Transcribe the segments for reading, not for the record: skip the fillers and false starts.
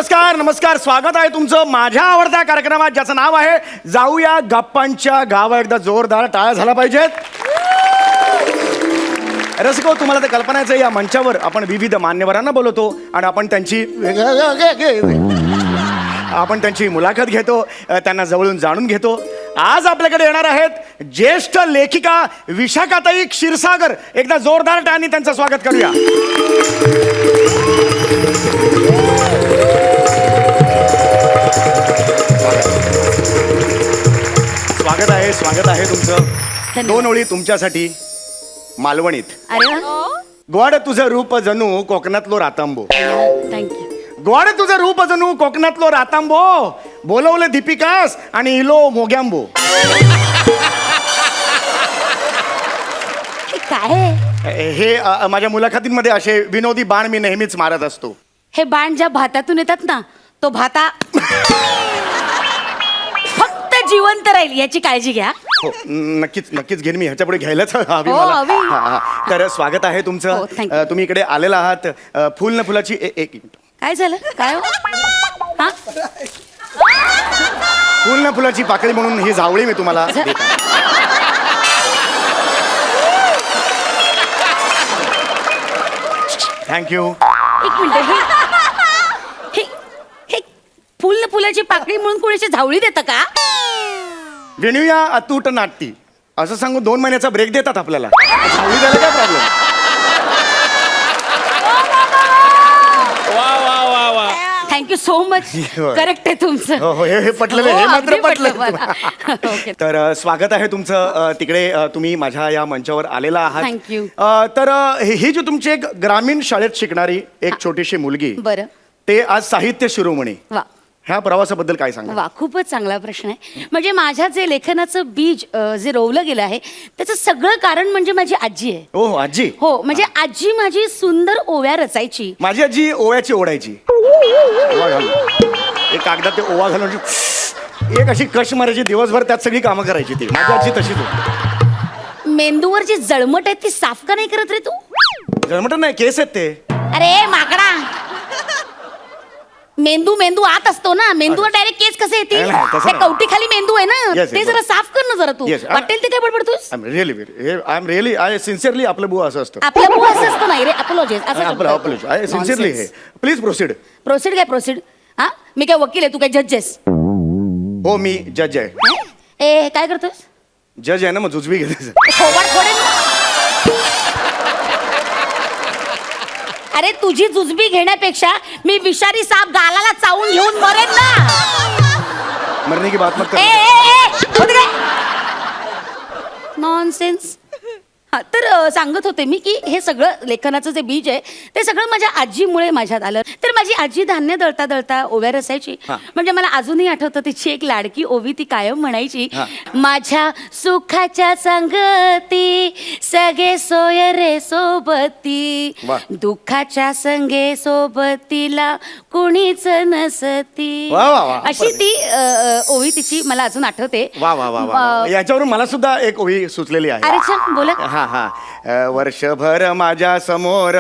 नमस्कार नमस्कार. स्वागत आहे तुमचं माझ्या आवडत्या कार्यक्रमात ज्याचं नाव आहे जाऊया गप्पांच्या गावा. एकदा जोरदार टाळ्या झाला पाहिजेत. रसिको, तुम्हाला तर कल्पनाच आहे, या मंचावर आपण विविध मान्यवरांना बोलवतो आणि आपण त्यांची मुलाखत घेतो, त्यांना जवळून जाणून घेतो. आज आपल्याकडे येणार आहेत ज्येष्ठ लेखिका विशाखाताई क्षीरसागर. एकदा जोरदार टाळ्यांनी त्यांचं स्वागत करूया. स्वागत आहे तुमचं. दोन ओळी तुमच्यासाठी मालवणीत. गोड तुझं रूप जणू कोकणातलो रातांबो. थँक्यू. गोड तुझं रूप जणू कोकणातलो रातांबो, बोलवले दीपिकास आणि इलो मोग्यांबो. काय हे माझ्या मुलाखतींमध्ये असे विनोदी बाण मी नेहमीच मारत असतो. हे बाण ज्या भातातून येतात ना, तो भाता फक्त जिवंत राहील याची काळजी घ्या. हो, नक्कीच घेईन मी. ह्याच्यापुढे घ्यायलाच हवी हो, मला. हवी. तर स्वागत आहे हो, तुमचं. thank you. तुम्ही इकडे आलेला आहात फुल न फुलाची. एक मिनिट. काय झालं? काय हो? हा? फुल न फुलाची पाकळी म्हणून ही जावळी मी तुम्हाला देत आहे. थँक्यू. एक मिनिट. हे हे फुल न फुलाची पाकळी म्हणून कोणाची झावळी देतं का? विणूया अतूट नाट्य असं सांगून 2 महिन्याचा ब्रेक देतात आपल्याला. जावळी द्यायला काय problem? Thank you so much. Correct आहे तुमचं. हो, हे पटलेलं हो, हे मात्र अगदी पटलं मला. ओके. तर स्वागत आहे तुमचं. तिकडे तुम्ही माझ्या या मंचावर आलेला आहात. Thank you. तर ही जी तुमची एक ग्रामीण शाळेत शिकणारी एक छोटीशी मुलगी, बरं. ते आज साहित्य शिरोमणी, वा ह्या प्रवासाबद्दल काय सांगा? वा, खूपच चांगला प्रश्न आहे. म्हणजे माझ्या जे लेखनाचं बीज जे रोवलं गेलं आहे त्याचं सगळं कारण म्हणजे माझी आजी आहे. हो आजी. हो, म्हणजे आजी माझी सुंदर ओव्या रचायची. माझी आजी ओव्याची ओढायची. ओवा घालून एक कागदात ते ओवा घालून एक अशी कश मारायची, दिवसभर त्यात सगळी कामं करायची. ती माझी आजी तशीच होती. मेंदूवर जी जळमट आहे ती साफ का नाही करत रे तू? जळमट नाही, केस आहेत ते. अरे माकडा, मेंदू आत असतो ना. मेंदूवर डायरेक्ट केस कसे येतील? नाही, तसं त्या नाही. कवटी खाली मेंदू आहे ना, Yes, ते yes, जरा साफ कर ना जरा तू. Yes. वाटेल ते काय बडबडतोस? I am really I sincerely. आपलं बुवा असं असतं. आपलं बुवा असं असतं नाही रे. Apologies I sincerely. हे प्लीज प्रोसीड. प्रोसीड काय प्रोसीड? हा, मी काय वकील आहे, तू काय जजेस? हो, मी जज आहे. ए काय करतोस? जज आहे ना, मग जुजबी घेते. थोबाड फोडेन. अरे तुझी जुजबी घेण्यापेक्षा मी विषारी साप गालाला चावून घेऊन मरेन ना. मरने की बात मत कर. नॉनसेन्स. हा, तर सांगत होते मी की हे सगळं लेखनाचं जे बीज आहे ते सगळं माझ्या आजीमुळे माझ्यात आलं. तर माझी आजी धान्य दळता दळता ओव्या रसायची. म्हणजे मला अजूनही आठवतं तिची एक लाडकी ओवी. ती कायम म्हणायची, माझ्या सुखाच्या संगती सगळे सोय रे सोबती, दुःखाच्या संगे सोबतीला कुणीच नसती. अशी ती ओवी तिची मला अजून आठवते. वा वा वा वा. याच्यावरून मला सुद्धा एक ओवी सुचलेली आहे. अरे छान, बोला. वर्षभर माझ्या समोर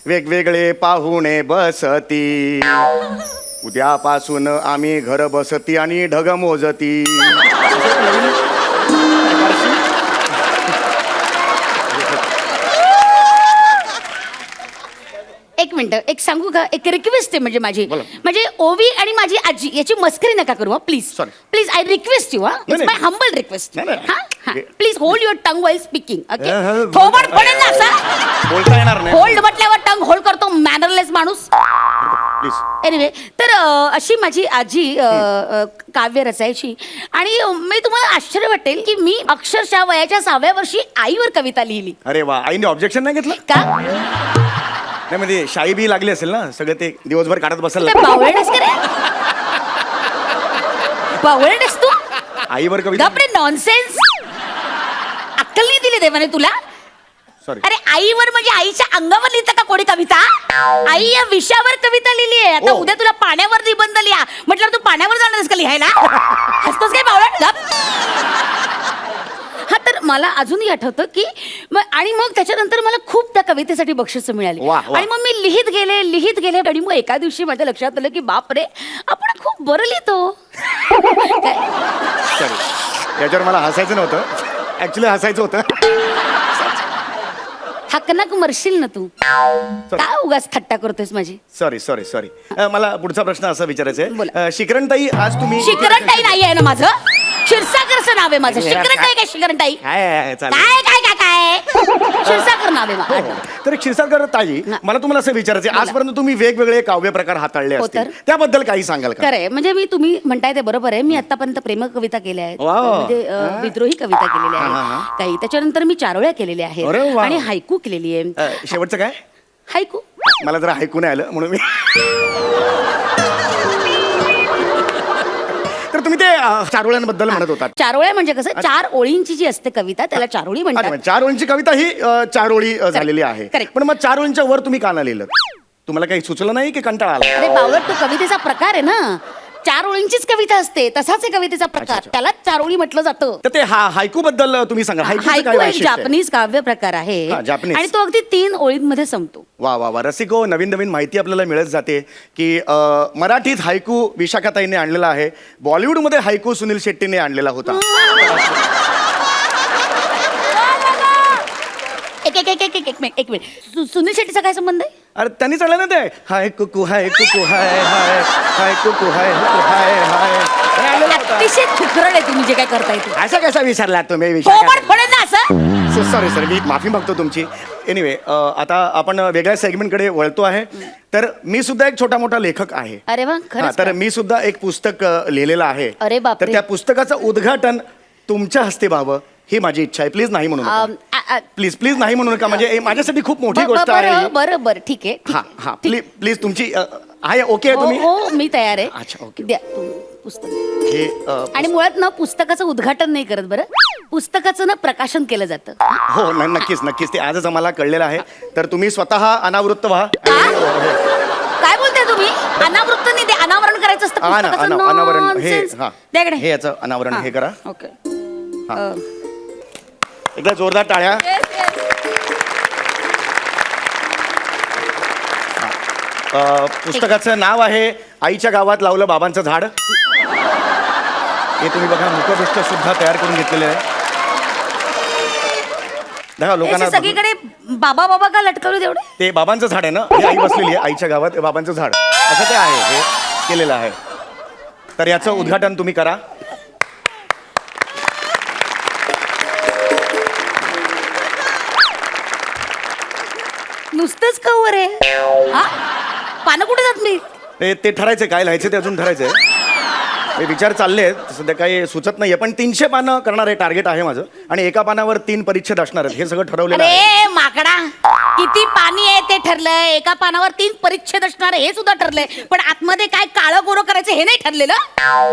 वेगवेगळे पाहुणे बसती, उद्यापासून आम्ही घर बसती आणि ढग मोजती. एक मिनिट, एक सांगू का? एक रिक्वेस्ट आहे म्हणजे माझी. म्हणजे ओवी आणि माझी आजी याची मस्करी नका करू. Please please, I request you. It's my humble request. Please hold your tongue while speaking. Okay, थोबड पडेल ना असं बोलता येणार नाही. होल्ड म्हटल्यावर टंग होल्ड करतो मॅनरलेस माणूस. एनिवे, तर अशी माझी आजी काव्य रचायची. आणि मी तुम्हाला आश्चर्य वाटेल की मी अक्षरशः वयाच्या 6व्या वर्षी आईवर कविता लिहिली. अरे वा. आईने ऑब्जेक्शन नाही घेतलं का? नाही, म्हणजे शाई बी लागली असेल ना, सगळं ते दिवसभर काढत बसायला. बावळेस का रे? बावळेस तू? आईवर कविता? बापरे, नॉनसेन्स. अक्कल नाही दिली देवाने तुला? सॉरी. अरे आईवर म्हणजे आईच्या अंगावर लिहितं का कोणी कविता? आई या विषयावर कविता लिहिली आहे. आता उद्या तुला पाण्यावर निबंध लिहा म्हटलं, तू पाण्यावर जाणारस का लिहायला? हसतोस काय बावळट? हा, तर मला अजूनही आठवतं की आणि मग त्याच्यानंतर मला खूप त्या कवितेसाठी बक्षिसं मिळाली. वा, वा. आणि मग मी लिहित गेले आणि मग एका दिवशी माझ्या लक्षात आलं की बाप रे, आपण खूप बरं लिहितो. सॉरी, याच्यावर मला हसायचं नव्हतं, ऍक्च्युली हसायचं होतं. हकनाक मरशील ना तू, काय उगाच थट्टा करतोयस माझी. Sorry sorry sorry. मला पुढचा प्रश्न असा विचारायचा बोला. आहे, शिकरणताई आज तुम्ही शिकरणताई नाही आहे ना माझं, क्षीरसागरचं नाव आहे माझं. शिकरणताई काय शिकरणताई काय चालेल. काय काय काय काय क्षीरसागर नाव आहे हो, माझं. हो. तर क्षीरसागर ताई, मला तुम्हाला असं विचारायचं आहे, आजपर्यंत तुम्ही वेगवेगळे काव्य प्रकार हाताळले हो असतील, तर. त्याबद्दल काही सांगाल का? खरंय, म्हणजे मी तुम्ही म्हणताय ते बरोबर आहे. मी आतापर्यंत प्रेम कविता केल्या आहेत, वा. म्हणजे विद्रोही कविता केलेल्या हा, हा, आहेत हा. काही. त्याच्यानंतर मी चारोळ्या केलेल्या आहेत अरे वा. आणि हायकू केलेली आहे. शेवटचं काय? हायकू मला जरा ऐकू नाही आलं म्हणून मी तर तुम्ही ते चारोळ्यांबद्दल म्हणत होतात. चारोळ्या म्हणजे कसं, 4 ओळींची जी असते कविता त्याला चारोळी अच्छा, म्हणतात. म्हणजे 4 ओळींची कविता ही 4 ओळी झालेली आहे. correct. पण मग 4 ओळींच्या वर तुम्ही का नाही लिहिलं? तुम्हाला काही सुचलं नाही की कंटाळा आला? अरे बावळट, तो कवितेचा प्रकार आहे ना. 4 ओळींचीच कविता असते, तसाच आहे कवितेचा प्रकार, अच्छा. त्यालाच 4 ओळी म्हटलं जातं. तर ते हायकू बद्दल तुम्ही सांगा. हायकूचं हायकू काय एक वैशिष्ट्य आहे? जापनीज काव्य प्रकार आहे हा, जापनीज. आणि तो अगदी 3 ओळींमध्ये संपतो. वा वा वा. रसिको, नवीन नवीन माहिती आपल्याला मिळत जाते की मराठीत हायकू विशाखाताईने आणलेला आहे, बॉलिवूडमध्ये हायकू सुनील शेट्टीने आणलेला होता. एक मिनिट, सुनील शेट्टीचा काय संबंध आहे? अरे त्यांनी चाललं ना ते हाय कुकू हाय कुकू हाय हाय हाय कुकू हाय कुकू हाय हाय हे आणलेलं होतं. अतिशय ठिकरड आहे तुम्ही जे काय करताय ते. असं कसा विसरला तुम्ही? पोपट फोडेल ना असं. सॉरी सॉरी, मी माफी मागतो तुमची. एनिवे, आता आपण वेगळ्या सेगमेंटकडे वळतो आहे. तर मी सुद्धा एक छोटा मोठा लेखक आहे. अरे वा, हा, खरंच तर का? मी सुद्धा एक पुस्तक लिहिलेलं आहे. अरे बापरे. तर त्या पुस्तकाचं उद्घाटन तुमच्या हस्ते व्हावं ही माझी इच्छा आहे. प्लीज नाही म्हणू नका. प्लीज प्लीज नाही म्हणू नका, म्हणजे हे माझ्यासाठी खूप मोठी गोष्ट आहे ही. बरं बरं, ठीक आहे, ठीक हा आहे. हा, प्लीज प्लीज तुमची आहे ओके आहे हो तुम्ही? हो, मी तयार आहे. अच्छा, ओके. द्या तुम्ही पुस्तक. हे आणि मुळात ना पुस्तकाचं उद्घाटन नाही करत बरं, पुस्तकाचं ना प्रकाशन केलं जातं. हो नक्कीच नक्कीच, ते आजच आम्हाला कळलेलं आहे. तर तुम्ही स्वतः अनावृत्त व्हा. काय बोलताय तुम्ही? अनावृत्त नाही, ते अनावरण करायचं असतं पुस्तकाचं. अनावरण हे Nonsense. हा, द्या इकडे. हे याचं अनावरण हे करा. ओके. एकदा जोरदार टाळ्या. पुस्तकाचं नाव आहे आईच्या गावात लावलं बाबांचं झाड. हे तुम्ही बघा, मुखपृष्ठ सुद्धा तयार करून घेतलेले आहे. बघा लोकांना याचे सगळीकडे बाबा बाबा का लटकवलं तेवढे? ते बाबांचं झाड आहे ना, ही आई बसलेली आहे आईच्या गावात बाबांचं झाड, असं ते आहे, हे केलेलं आहे. तर याचं उद्घाटन तुम्ही करा. नुसतंच कवर आहे हा? पानं कुठे जात मी? ते ठरायचं काय लिहायचं ते अजून ठरायचंय. हे विचार चालले आहेत, सध्या काही सुचत नाहीये, पण 300 पानं करणार आहे टार्गेट आहे माझं, आणि एका पानावर 3 परिच्छेद असणार आहेत. हे सगळं ठरवलेलं आहे. अरे माकडा, किती पाणी आहे ते ठरलंय, एका पानावर 3 परिच्छेद असणार हे सुद्धा ठरलंय, पण आतमध्ये काय काळं गोरं करायचं हे नाही ठरलेलं.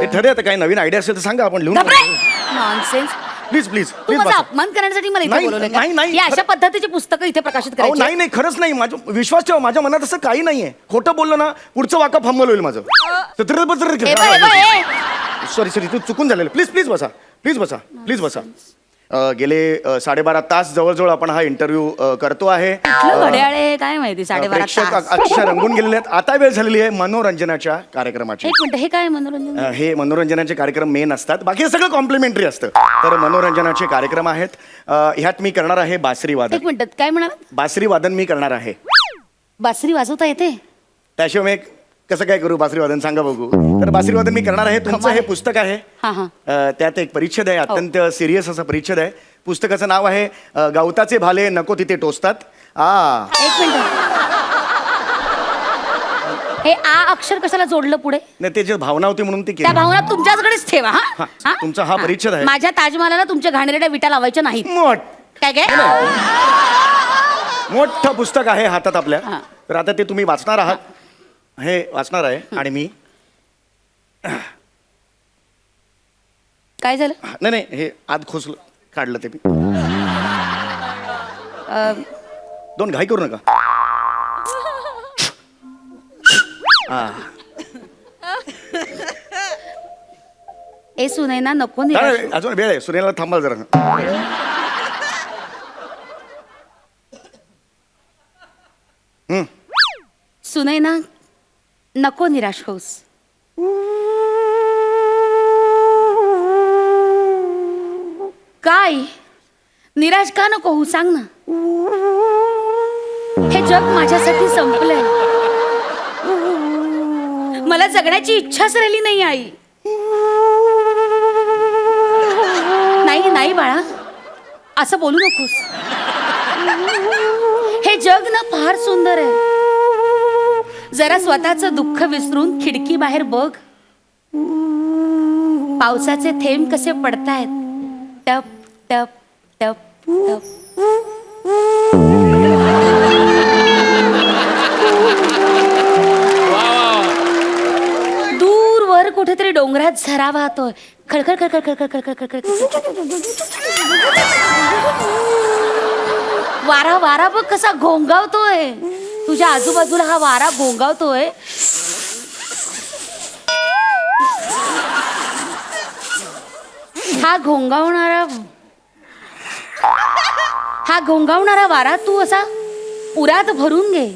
हे ठरले. आता काही नवीन आयडिया असेल तर सांगा, आपण लिहून. नॉनसेन्स. प्लीज प्लीज तू प्लीज माझा अपमान करण्यासाठी मला इथे नाही, बोलवलंय का? नाही, नाही, ही अशा खरं- पद्धतीची पुस्तकं इथे प्रकाशित करायची? नाही नाही, खरंच नाही. माझं विश्वास ठेवा, माझ्या मनात असं काही नाहीये. खोटं बोललं ना, पुढचं वाका फंबल होईल माझं. सॉरी सॉरी, तू चुकून झालेलं. प्लीज प्लीज बसा, प्लीज बसा, प्लीज बसा. गेले 12.5 तास जवळजवळ आपण हा इंटरव्ह्यू करतो आहे. कुठलं घड्याळ आहे काय माहिती? 12.5 प्रेक्षक तास. अक्षर रंगून गेलेले आहेत. आता वेळ झालेली आहे मनोरंजनाच्या कार्यक्रमाची. एक मिनिट, हे काय मनोरंजन? हे मनोरंजनाचे कार्यक्रम मेन असतात, बाकी हे सगळं कॉम्प्लिमेंटरी असतं. तर मनोरंजनाचे कार्यक्रम आहेत. ह्यात मी करणार आहे बासरी वादन. एक मिनिट, काय म्हणाला? बासरी वादन मी करणार आहे. बासरी वाजवता येते? त्याशिवाय मी कसं काय करू बासरी वादन, सांगा बघू. तर बासरी वादन मी करणार आहे. तुमचं हे पुस्तक आहे, हा हा. त्यात एक परिच्छेद आहे, अत्यंत सिरियस असा परिच्छेद आहे. पुस्तकाचं नाव आहे गवताचे भाले नको तिथे टोचतात. एक मिनिट, हे आ अक्षर कशाला जोडलं पुढे? नाही, ते जे भावना होती म्हणून ती त्या केली. भावना तुमच्याकडेच ठेवा. हा, तुमचा हा परिच्छेद आहे. माझ्या ताजमहालाला तुमच्या घाणेरड्या विटा लावायच्या नाहीत. काय काय? मोठं पुस्तक आहे हातात आपल्या. हा. तर आता ते तुम्ही वाचणार आहात. हे वाचणार आहे आणि मी काय झालं? नाही नाही, हे आत खोसलं, काढलं ते मी. दोन घाई करू नका. ए सुनैना नको नाही, निराश. नाही, अजून वेळ आहे. सूर्याला थांबाल जरा. सुनैना, नको निराश होस. काय निराश का नको होऊ सांग ना. हे जग माझ्यासाठी संपलंय. मला जगण्याची इच्छाच राहिली नाही आई. नाही नाही बाळा, असं बोलू नकोस. हे जग ना फार सुंदर आहे. जरा स्वतःचं दुःख विसरून खिडकी बाहेर बघ. पावसाचे थेंब कसे पडतायत. टप टप टप टप. दूरवर कुठेतरी डोंगरात झरा वाहतोय. खळखळ खळखळ खळखळ खळखळ खळखळ. वारा वारा बघ कसा घोंगावतोय. तुझ्या आजूबाजूला हा वारा घोंगावतोय. हा घोंगावणारा वारा तू असा उरात भरून घे.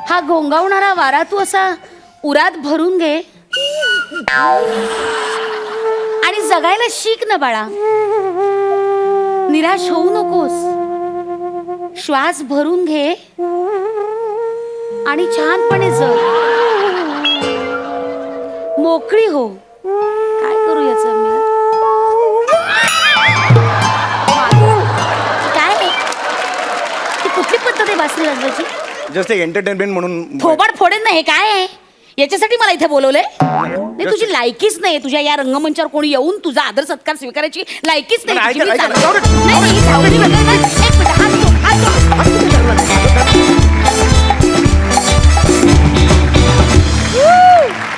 हा घोंगावणारा वारा तू असा उरात भरून घे आणि जगायला शिक ना बाळा. निराश होऊ नकोस. श्वास भरून घे आणि छानपणे जग. मोकळी हो. काय करू याचं मी. काय ती कुठली पद्धत आहे बासरी वाजवायची. जस्ट एक एंटरटेनमेंट म्हणून. थोबाड फोडेन ना. हे काय आहे. याच्यासाठी मला इथे बोलवलंय. नाही तुझी लायकीच नाही. तुझ्या या रंगमंचावर कोणी येऊन तुझा आदर सत्कार स्वीकारायची लायकीच नाही. नाही, तुझी. मी ऐका, चालले. जाऊ दे. नाही, मी जाऊ दे. एक मिनिट, हात जोड, हात जोड.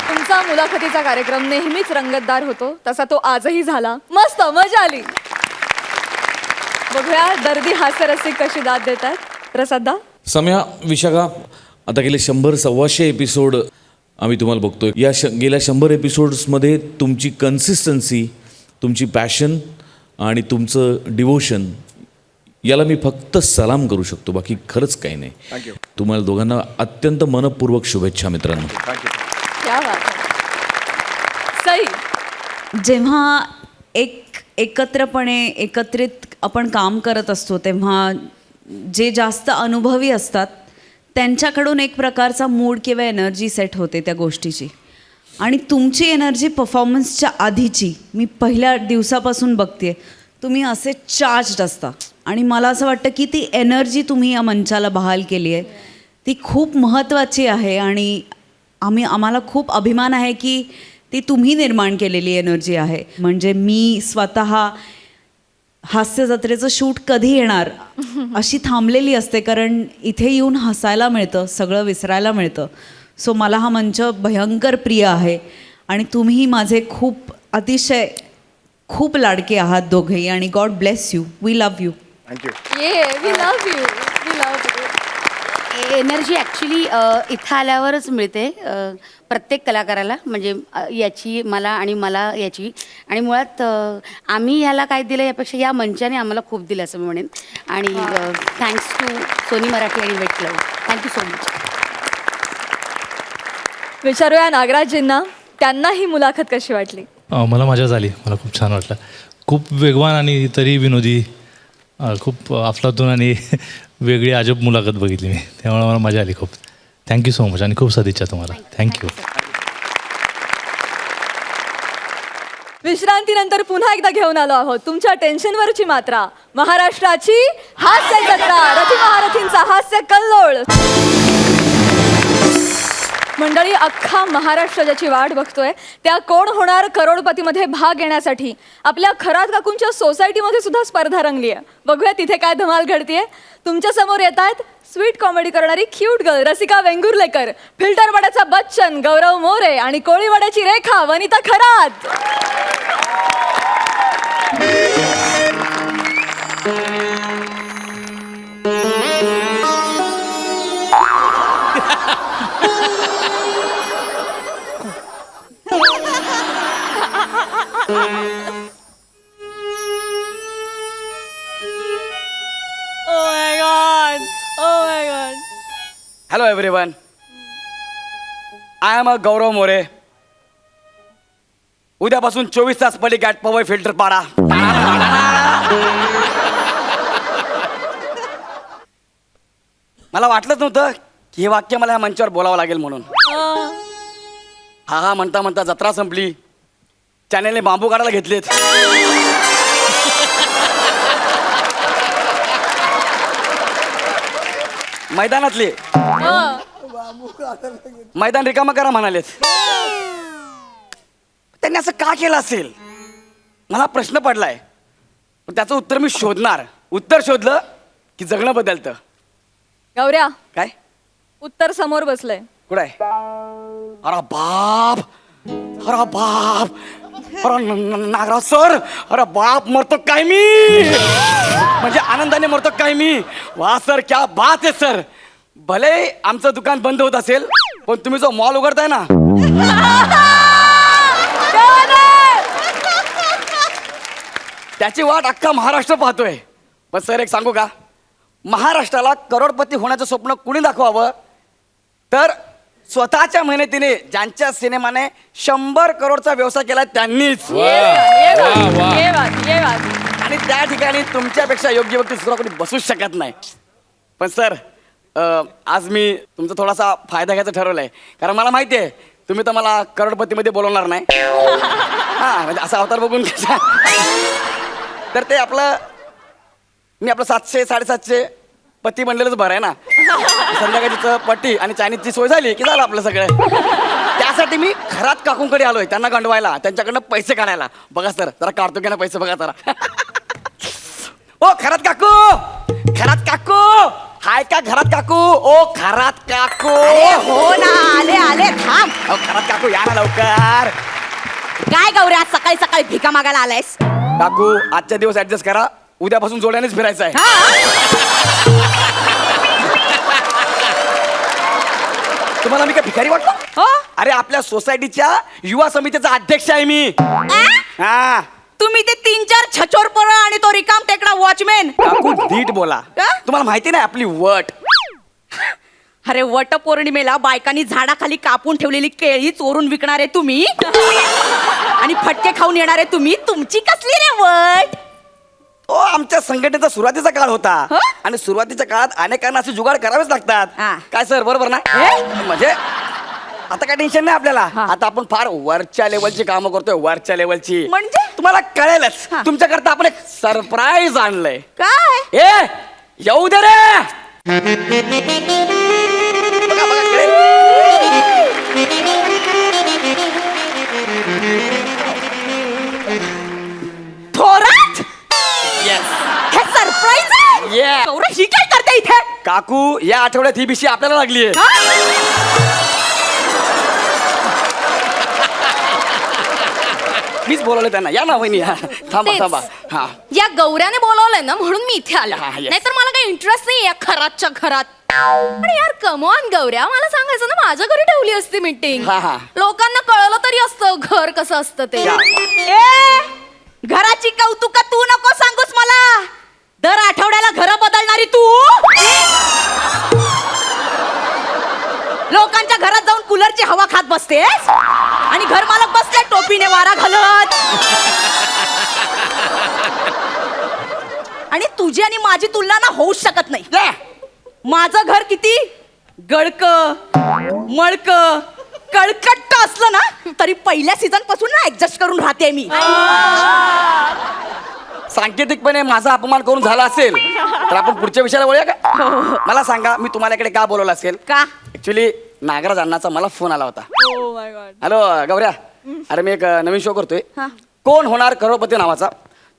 तुमचा मुलाखतीचा कार्यक्रम नेहमीच रंगतदार होतो, तसा तो आजही झाला. मस्त मजा आली. बघूया दर्दी हास्यरसिक कशी दाद देतात. प्रसादा. सम्या, विशाखा, आता गेले 100-125 एपिसोड आम्ही तुम्हाला बघतोय. या गेल्या 100 एपिसोड्समध्ये तुमची कन्सिस्टन्सी, तुमची पॅशन आणि तुमचं डिवोशन याला मी फक्त सलाम करू शकतो. बाकी खरंच काही नाही. थँक्यू. तुम्हाला दोघांना अत्यंत मनपूर्वक शुभेच्छा मित्रांनो. थँक्यू. क्या बात आहे. सई. जेव्हा एकत्रित आपण काम करत असतो तेव्हा जे जास्त अनुभवी असतात त्यांच्याकडून एक प्रकारचा मूड किंवा एनर्जी सेट होते त्या गोष्टीची. आणि तुमची एनर्जी परफॉर्मन्सच्या आधीची मी पहिल्या दिवसापासून बघते. तुम्ही असे चार्ज्ड असता आणि मला असं वाटतं की ती एनर्जी तुम्ही या मंचाला बहाल केली आहे ती खूप महत्त्वाची आहे. आणि आम्हाला खूप अभिमान आहे की ती तुम्ही निर्माण केलेली एनर्जी आहे. म्हणजे मी स्वतः हास्य जत्रेचं शूट कधी येणार अशी थांबलेली असते, कारण इथे येऊन हसायला मिळतं, सगळं विसरायला मिळतं. सो मला हा मंच भयंकर प्रिय आहे आणि तुम्ही माझे अतिशय खूप लाडके आहात दोघेही. आणि God bless you. We love you. Thank you. We love you. We love you. Energy actually इथं आल्यावरच मिळते प्रत्येक कलाकाराला. म्हणजे याची मला याची. आणि मुळात आम्ही ह्याला काय दिलं यापेक्षा या मंचाने आम्हाला खूप दिलं असं मी म्हणेन. आणि थँक्स टू सोनी मराठी आणि वेट क्लब. Thank you so much. विचारूया नागराजजींना, त्यांना ही मुलाखत कशी वाटली. मला मजा झाली. मला खूप छान वाटलं. खूप वेगवान आणि तरी विनोदी, खूप अफलातून आणि वेगळी अजब मुलाखत बघितली मी. त्यामुळे मला मजा आली खूप. थँक्यू सो मच आणि खूप सदिच्छा तुम्हाला. थँक्यू. विश्रांतीनंतर पुन्हा एकदा घेऊन आलो आहोत तुमच्या टेन्शनवरची मात्रा. महाराष्ट्राची हास्य जत्रा. रथी महारथींचा हास्य कल्लोळ. मंडळी, अख्खा महाराष्ट्र ज्याची वाट बघतोय त्या कोण होणार करोडपतीमध्ये भाग घेण्यासाठी आपल्या खरात काकूंच्या सोसायटीमध्ये सुद्धा स्पर्धा रंगली आहे. बघूया तिथे काय धमाल घडतीये. तुमच्या समोर येत आहेत स्वीट कॉमेडी करणारी क्यूट गर्ल रसिका वेंगुर्लेकर, फिल्टरवाड्याचा बच्चन गौरव मोरे आणि कोळीवाड्याची Rekha Vanita Kharat. Hello everyone, I am uh Gaurav More. उद्यापासून 24 तास पडी गॅट पॉवर फिल्टर पाडा. मला वाटलंच नव्हतं की हे वाक्य मला या मंचावर बोलावं लागेल म्हणून. हा म्हणता म्हणता जत्रा संपली. चॅनेलने बांबू काढायला घेतलेत. मैदानातले मैदान रिकामा करा म्हणालेत. त्यांनी असं का केलं असेल मला प्रश्न पडलाय. पण त्याचं उत्तर मी शोधणार. उत्तर शोधलं की जगणं बदलतं. गौऱ्या, काय उत्तर समोर बसलंय. कुठं आहे? अरे बाप, अरे बाप, अरे नागराव सर, अरे बाप, मरतो काय मी? म्हणजे आनंदाने मरतो काय मी? वा सर, क्या बात आहे सर. भले आमचं दुकान बंद होत असेल पण तुम्ही जो मॉल उघडताय ना, त्याची वाट अख्खा महाराष्ट्र पाहतोय. पण सर एक सांगू का, महाराष्ट्राला करोडपती होण्याचं स्वप्न कुणी दाखवावं तर स्वतःच्या मेहनतीने ज्यांच्या सिनेमाने 100 करोडचा व्यवसाय केला त्यांनीच. आणि त्या ठिकाणी तुमच्यापेक्षा योग्य व्यक्ती सुद्धा कोणी बसूच शकत नाही. पण सर आज मी तुमचा थोडासा फायदा घ्यायचं ठरवलंय. कारण मला माहिती आहे तुम्ही तर मला करोडपतीमध्ये बोलवणार नाही. हां, म्हणजे असा अवतार बघून कसा. तर ते आपलं मी आपलं 700-750 पती बनलेलंच बरं आहे ना. संध्याकाळची पट्टी आणि चायनीजची सोय झाली की झालं आपलं सगळं. त्यासाठी मी खरात काकूंकडे आलोय त्यांना गंडवायला, त्यांच्याकडनं पैसे काढायला. बघा सर, जरा काढतो की ना पैसे, बघा जरा. ओ खरात काकू, खरात काकू, हाय का घरात काकू? ओ खरात काकू. हो ना, आले आले, थांब. ओ खरात काकू, या ना लवकर. काय गौऱ्या, आज सकाळी सकाळी भिका मागायला आलायस? काकू आजच्या दिवस ऍडजस्ट करा, उद्यापासून जोड्यानेच फिरायचं आहे. तुम्हाला मी काय भिकारी वाटतो? हो? अरे आपल्या सोसायटीच्या युवा समितीचा अध्यक्ष आहे मी. हा तुम्ही ते 3-4 छचोर पोरं आणि तो रिकाम टेकडा वॉचमॅन. काकू नीट बोला. का? तुम्हाला माहिती नाही आपली वट. अरे वट पौर्णिमेला बायकांनी झाडाखाली कापून ठेवलेली केळी चोरून विकणारे तुम्ही आणि फटके खाऊन येणारे तुम्ही. तुमची कसली रे वट? तो आमच्या संघटनेचा सुरुवातीचा काळ होता. हं? आणि सुरुवातीच्या काळात अनेकांना असे जुगाड करावेच लागतात. हा. काय सर, बरोबर ना? म्हणजे आता काय टेन्शन नाही आपल्याला. आता आपण फार वरच्या लेवलची कामं करतोय. वरच्या लेवलची म्हणजे? तुम्हाला कळेलच. हा. तुमच्याकरता आपण एक सरप्राईज आणलंय. काय? ए येऊ दे रे. बघा बघा कळेल. थोरात? Yes. हे सरप्राईज आहे? Yeah. गौरव, ही काय करते इथे? काकू या आठवड्यात ही बिशी आपल्याला लागली आहे. मीच बोलवलं त्यांना. या ना वहिनी. हा, थांबा तेच. थांबा. हा या गौऱ्याने बोलवलंय ना म्हणून मी इथे आले. हा, yes. नाहीतर मला काही इंटरेस्ट नाही या खरातच्या घरात. आणि यार कमॉन गौऱ्या, मला सांगायचं ना माझ्या घरी ठेवली असती मीटिंग. हा, हा. लोकांना कळलं तरी असतं घर कसं असतं ते. या. ए, घराची कौतुक तू नको सांगूस मला. दर आठवड्याला घर बदलणारी तू लोकांच्या घरात जाऊन कूलरची हवा खात बसतेस आणि घर मालक बसले टोपीने वारा घालत. आणि तुझी आणि माझी तुलना ना होऊच शकत नाही. या. माझं घर किती गळक मळक कळकट्ट असलं ना तरी पहिल्या सीझन पासून ना ऍडजस्ट करून राहते मी. सांकेतिकपणे माझा अपमान करून झाला असेल तर आपण पुढच्या विषयाला वळूया का? मला सांगा मी तुम्हाला इकडे का बोलवलं असेल? का? ऍक्च्युली नागराज अण्णाचा मला फोन आला होता. हॅलो गौऱ्या, अरे मी एक नवीन शो करतोय, कोण होणार करोडपती नावाचा.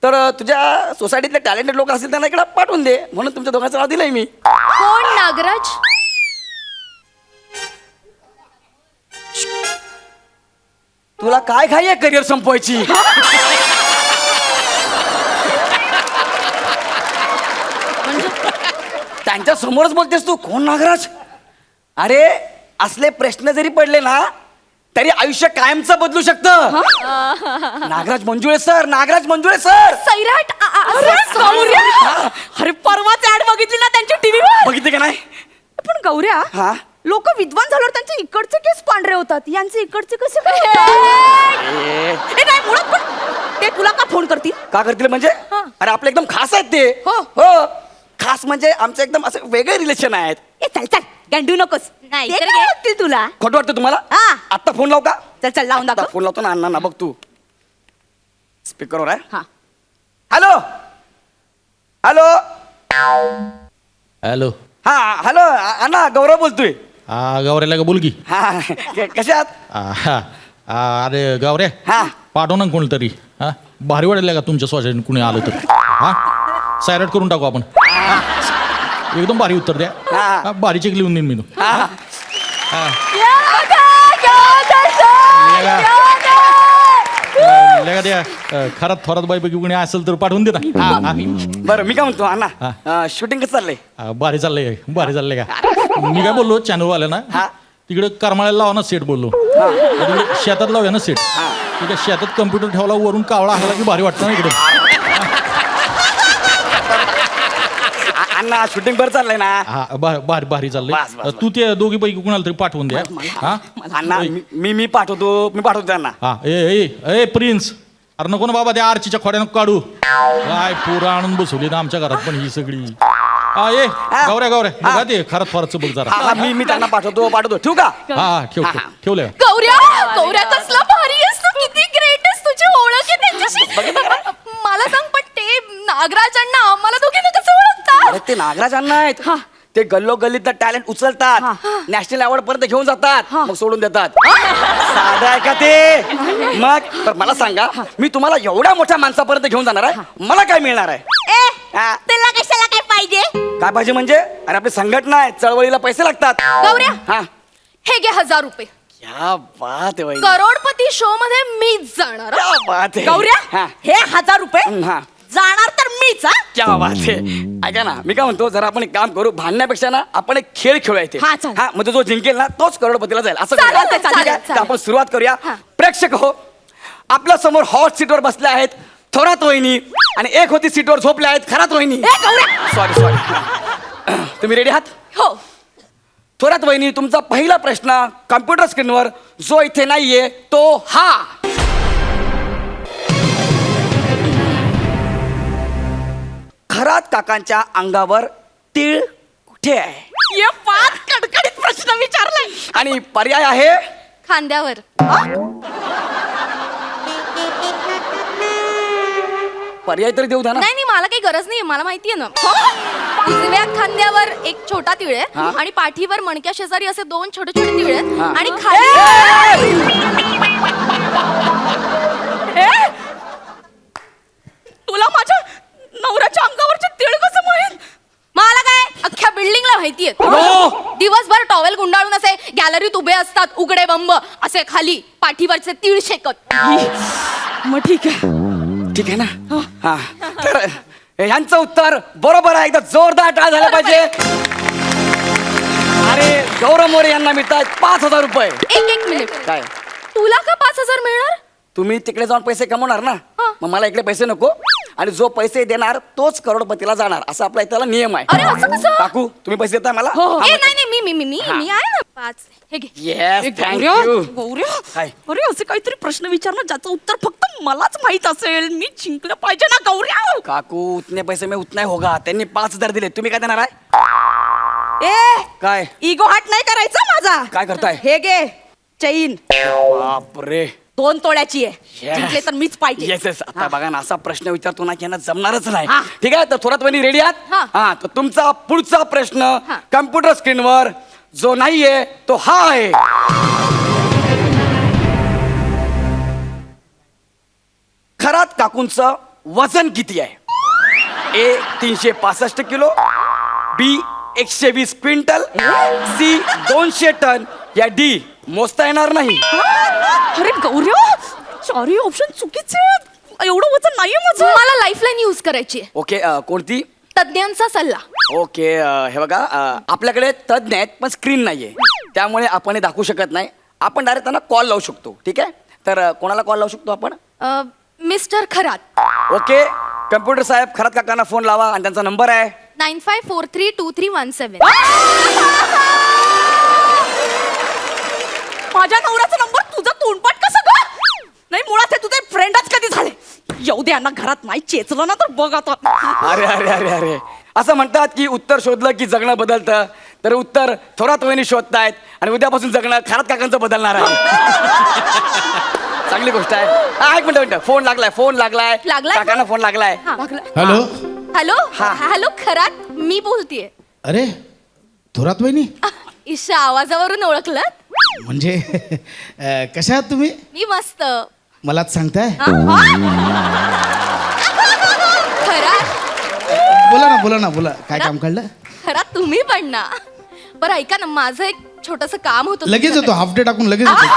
तर तुझ्या सोसायटीतले टॅलेंटेड लोक असतील त्यांना इकडे पाठवून दे म्हणून तुमच्या दोघांचं नाव दिलंय मी. कोण नागराज? तुला काय घाई आहे करिअर संपवायची? त्यांच्या समोरच बोलतेस तू कोण नागराज? अरे असले प्रश्न जरी पडले ना तरी आयुष्य कायमचं बदलू शकतं. Nagraj Manjule sir, Nagraj Manjule sir. सैराट अरे परवाच ऍड बघितली ना त्यांची टीव्हीवर. बघितले का नाही? पण गौऱ्या हा लोक विद्वान झाल्यावर त्यांचे इकडचे केस पांढरे होतात, यांचे इकडचे कसे काय ए, नाही मुळात पण ते तुला का फोन करतील? का करतील म्हणजे? अरे आपले एकदम खास आहेत ते. हो. हो खास म्हणजे आमचं एकदम असं वेगळे रिलेशन आहेत. ए चल चल गांडू नकोस. नाही, ते तर काय काय? वाटतील तुला? खोटं वाटतं तुम्हाला? हा. आत्ता फोन लावू का? चल चल लावून आत्ता दाखव. फोन लावतो ना अण्णा बघ तू. स्पीकरवर आहे. हा. हॅलो हॅलो हॅलो हा हॅलो अण्णा गौरव बोलतोय. गावऱ्याला का बोल की हा कसे आहात? अरे गावऱ्या हा. पाठव ना कोणतरी हा भारी वाढेल का तुमच्या स्वतःने कुणी आलं तर हा सायरट करून टाकू आपण हा? एकदम भारी उत्तर द्या हा. हा, भारी चेक लिहून देईन मी तू हा. लेगा द्या खरात थोरात बाईपैकी कुणी असेल तर पाठवून दे ना हा, हा. बरं मी काय म्हणतो अण्णा शूटिंग कसं चाललंय? भारी चाललंय का मी काय बोललो चॅनलवाल्यांना हा. तिकडे करमाळ्याला लावा ना सेट बोललो तिकडे शेतात लावूया ना सेट ठीक आहे शेतात कम्प्युटर ठेवला वरून कावळा हल्ला की भारी वाटतं ना इकडे अण्णा शूटिंग बरं चाललंय ना? हा भारी बस, बस, चाललंय बस. तू ते दोघी पैकी कुणाला तरी पाठवून द्या हा अण्णा मी पाठवतो त्यांना. हा ए प्रिन्स अरे नको ना बाबा त्या आरचीच्या खोड्यानं काढू काय पोरं आणून बसवली ना आमच्या घरात पण ही सगळी हा ये गौऱ्या बघा ते खरंच फारच बघ जरा हा मी त्यांना पाठवतो ठेवू का? हा ठेवलंय गौऱ्या कसला भारी आहेस तू, किती ग्रेट आहेस, तुझी ओळख आहे त्यांच्याशी. मला सांग पण ते नागराज अण्णा आम्हाला दोघींना कसं ओळखतात? अरे ते नागराज अण्णा आहेत. ते गल्लो गल्लीत टॅलेंट उचलतात, नॅशनल अवॉर्ड पर्यंत घेऊन जातात, मग सोडून देतात. साधं आहे का ते? मग बरं मला सांगा, मी तुम्हाला एवढ्या मोठ्या माणसापर्यंत घेऊन जाणार आहे, मला काय मिळणार आहे? हा. त्याला कशाला काय पाहिजे? काय पाहिजे म्हणजे? अरे आपली संघटना आहे, चळवळीला पैसे लागतात. गौऱ्या हा हे घे 1000 रुपये. क्या बात आहे वहिनी. करोडपती शो मध्ये मीच जाणार हं. क्या बात आहे. गौऱ्या हा. हे 1000 रुपये हा. जाणार तर मीच. हा क्या बात आहे. ऐका ना मी काय म्हणतो, जरा आपण एक काम करू, भांडण्यापेक्षा ना आपण एक खेळ खेळूया इथे. हा, चालेल. हा म्हणजे जो जिंकेल ना तोच करोडपतीला जाईल असं चालेल, करूया. चालेल, ठीक आहे? चालेल. तर आपण सुरुवात करूया. हा. प्रेक्षक हो, आपल्या समोर हॉट सीटवर बसल्या आहेत थोरात वहिनी आणि एक होती सीटवर झोपल्या आहेत खरात वहिनी. सॉरी तुम्ही रेडी आहात? हो. थोरात वहिनी, तुमचा पहिला प्रश्न कम्प्युटर स्क्रीनवर जो इथे नाहीये तो हा. खरात काकांच्या अंगावर तीळ कुठे आहे? ये फार कडकडीत प्रश्न विचारलाय. आणि पर्याय आहे खांद्यावर. पर्याय तरी देऊ द्या ना. नाही मला काही गरज नाही, मला माहितीये ना. उजव्या खांद्यावर एक छोटा तिळ आहे हा. आणि पाठीवर मणक्या शेजारी असे 2 छोटे छोटे तिळ आहेत हा. आणि खाली तुला माझ्या नवऱ्याच्या अंगावरचे तीळ कसं माहित? मला काय अख्ख्या बिल्डिंगला माहितीये. हो. दिवसभर टॉवेल गुंडाळून असे गॅलरीत उभे असतात, उघडे बंब असे खाली पाठीवरचे तीळ शेकत. मग ठीक आहे. ठीक आहे ना. हा तर ह्यांचं उत्तर बरोबर आहे. एकदा जोरदार टाळ झाला पाहिजे. अरे गौरव मोरे यांना मिळतात 5000 रुपये. एक मिनिट, काय तुला का 5000 मिळणार? तुम्ही तिकडे जाऊन पैसे कमवणार ना, हा. मग मला इकडे पैसे नको. आणि जो पैसे देणार तोच करोडपतीला जाणार असा आपला इथला नियम आहे. अरे असं कसं? काकू तुम्ही पैसे देताय मला? ए, नाही मी हा. आहे ना 5. हे घे. Yes thank you. गौऱ्या काय? अरे असे काहीतरी प्रश्न विचारणं ज्याचं उत्तर फक्त मलाच माहित असेल. मी जिंकलं पाहिजे ना गौऱ्या. काकू उतने पैसे में उतना ही होगा. त्यांनी 5000 दिले, तुम्ही काय देणार आहे? ए काय इगो हाट नाही करायचा माझा. काय करताय? हे घे चैन बापरे 2 तोळ्याची आहे. Yes. जिंकले तर मीच पाहिजे. Yes yes. आता बघा ना, असा प्रश्न विचारतो ना की यांना जमणारच नाही. हा. ठीक आहे, तर थोरात वहिनी रेडी आहात? हा. हा तर तुमचा पुढचा प्रश्न हा. कम्प्युटर स्क्रीनवर जो नाहीये तो हा आहे. खरात काकूंचं वजन किती आहे? ए 365 किलो, बी 120 क्विंटल, सी 200 टन, या डी मोजता येणार नाही. अरे गौऱ्या सॉरी ऑप्शन चुकीचे आहेत. एवढं वजन नाहीये माझं. मला लाईफलाईन यूज करायची आहे. ओके कोणती? तज्ञांचा सल्ला. ओके हे बघा आपल्याकडे तज्ञ आहेत पण स्क्रीन नाहीये, त्यामुळे आपण हे दाखवू शकत नाही. आपण डायरेक्ट त्यांना कॉल लावू शकतो. ठीक आहे, तर कोणाला कॉल लावू शकतो आपण? मिस्टर खरात. ओके, कम्प्युटर साहेब खरात काकांना फोन लावा आणि त्यांचा नंबर आहे 95432317. माझ्या नवऱ्याचा नंबर तुझं तोंडपाठ कसं ग? नाही, मुळात हे तुझे फ्रेंडच कधी झाले. येऊ दे यांना घरात, नाही चेचलं ना तर बघ आता. अरे अरे अरे अरे, असं म्हणतात की उत्तर शोधलं की जगणं बदलतं, तर उत्तर थोरात वहिनी शोधतायत आणि उद्यापासून जगणं खरात काकांचं बदलणार आहे. चांगली गोष्ट आहे. हा, एक मिनिट, फोन लागलाय. लागलाय? काकांना फोन लागलाय. हॅलो. हॅलो हॅलो खरात, मी बोलतीये. अरे थोरात वहिनी, ईशा, आवाजावरून ओळखलं? म्हणजे कशा आहात तुम्ही? मी मस्त. मलाच सांगताय? खरात, बोला ना काय काम काढलं? खरात तुम्ही पण ना. बरं ऐका ना, माझं एक छोटस काम होतं. लगेच येतो, हाफ डे टाकून लगेच येतो.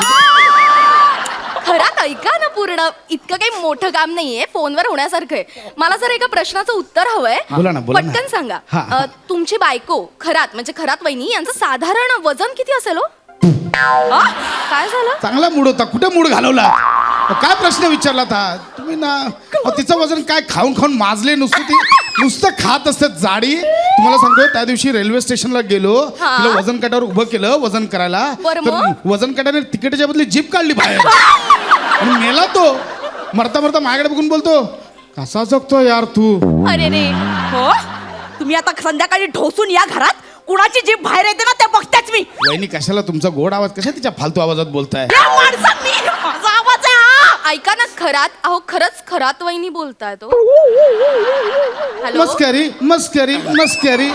खरात ऐका ना पूर्ण, इतकं काही मोठं काम नाहीये, फोनवर होण्यासारखं आहे. मला जर एका प्रश्नाचं उत्तर हवंय. बोला ना. पटकन सांगा. हा. तुमची बायको खरात, म्हणजे खरात वहिनी, यांचं साधारण वजन किती असेल हो? काय झालं? चांगला मूड होता, कुठे मूड घालवला? काय प्रश्न विचारला था तुम्ही ना? तिचं वजन काय, खाऊन खाऊन माजले नुसतं खात असतात जाडी. तुम्हाला सांगतो, त्या दिवशी रेल्वे स्टेशनला गेलो, तिला वजन काट्यावर उभं केलं वजन करायला, बरं तर मग? वजन काट्याने तिकीटच्या बदली जीप काढली बाहेर आणि मेला तो. मरता माझ्याकडे बघून बोलतो, कसा जगतो यार तू? अरे रे. हो, तुम्ही आता संध्याकाळी ढोसून या घरात. कुणाची जीभ बाहेर येते ना ते बघतेच मी. वहिनी, कशाला तुमचा गोड आवाज, कशा तिच्या फालतू आवाजात बोलताय? या माणसांनी माझा आवाज आहे हा. ऐका ना खरात, अहो खरंच खरात वहिनी बोलताय तो. हॅलो. मस्करी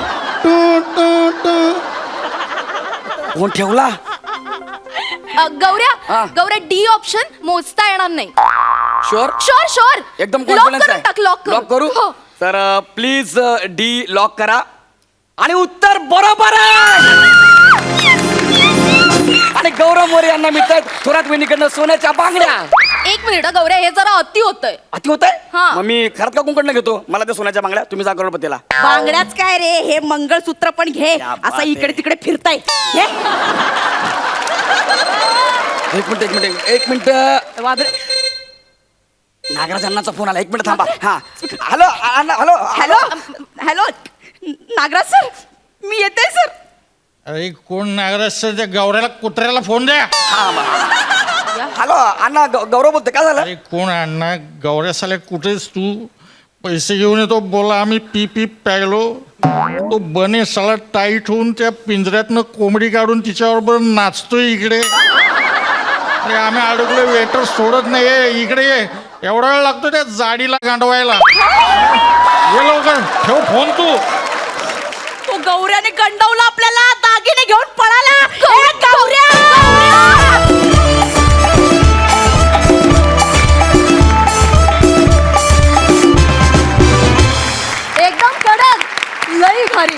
टू टू टू. फोन ठेवला. गौऱ्या डी ऑप्शन मोजता येणार नाही. शुअर शुअर एकदम लॉक कॉन्फिडन्स करून टाक. लॉक लॉक करू. हो. तर प्लीज डी लॉक करा आणि उत्तर बरोबर आहे. आणि गौरव मोरे यांना मिळतात थोरात वहिनीकडनं सोन्याच्या बांगड्या. एक मिनिट गौऱ्या, हे जरा अति होतंय. अति होत आहे. हा. मग मी खरात काकूंकडनं घेतो मला त्या सोन्याच्या बांगड्या. तुम्ही जा करोडपतीला. बांगड्याच काय रे, हे मंगळसूत्र पण घे. क्या बात असं आहे. इकडे तिकडे फिरताय. घे. एक मिनिट नागराज अण्णाचा फोन आला. एक मिनिट थांबा. हा, hello hello hello hello Nagraj sir, मी येते सर. अरे कोण नागराज सर, त्या गौऱ्याला कुत्र्याला फोन द्या. हॅलो अण्णा, गौरव बोलते. काय झालं? अरे कोण अण्णा, गौऱ्या साले कुठेस तू? पैसे घेऊन येतो बोला, आम्ही पी प्यायलो. तो बने साला टाईट होऊन त्या पिंजऱ्यातनं कोंबडी काढून तिच्याबरोबर नाचतोय इकडे. अरे आम्ही अडकलो, वेटर सोडत नाही. इकडे ये, एवढा वेळ लागतो त्या जाडीला गांडवायला. ये लवकर, ठेव फोन तू. तो गौऱ्याने गंडवला आपल्याला, दागिने घेऊन पळाला. ए, गौऱ्या! एकदम कडक, लई भारी.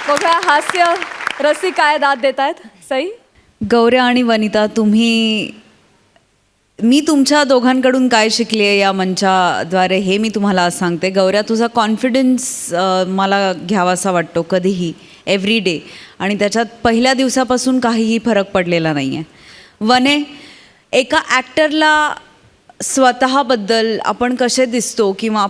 बघा, हास्य रसिक काय दाद देतायत. सई, गौऱ्या आणि वनिता, मी तुमच्या दोघांकडून काय शिकले या मंचाद्वारे हे मी तुम्हाला आज सांगते. गौऱ्या, तुझा कॉन्फिडन्स मला घ्यावासा वाटतो कधीही, एव्हरी डे, आणि त्याच्यात पहिल्या दिवसापासून काहीही फरक पडलेला नाही आहे. वने, एका ॲक्टरला स्वतःबद्दल आपण कसे दिसतो किंवा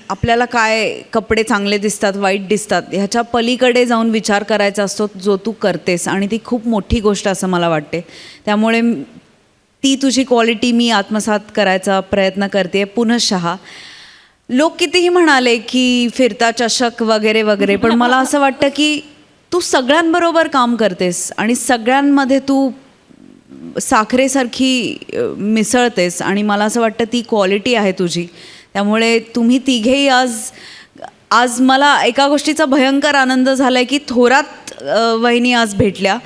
आपल्याला काय कपडे चांगले दिसतात, वाईट दिसतात, ह्याच्या पलीकडे जाऊन विचार करायचा असतो, जो तू करतेस, आणि ती खूप मोठी गोष्ट असं मला वाटते. त्यामुळे ती तुझी क्वालिटी मी आत्मसात करायचा प्रयत्न करते पुनश्चः. लोक कितीही म्हणाले की फिरता चषक वगैरे वगैरे, पण मला असं वाटतं की तू सगळ्यांबरोबर काम करतेस आणि सगळ्यांमध्ये तू साखरेसारखी मिसळतेस, आणि मला असं वाटतं ती क्वालिटी आहे तुझी. त्यामुळे तुम्ही तिघेही आज मला एका गोष्टीचा भयंकर आनंद झाला आहे की थोरात वहिनी आज भेटल्या.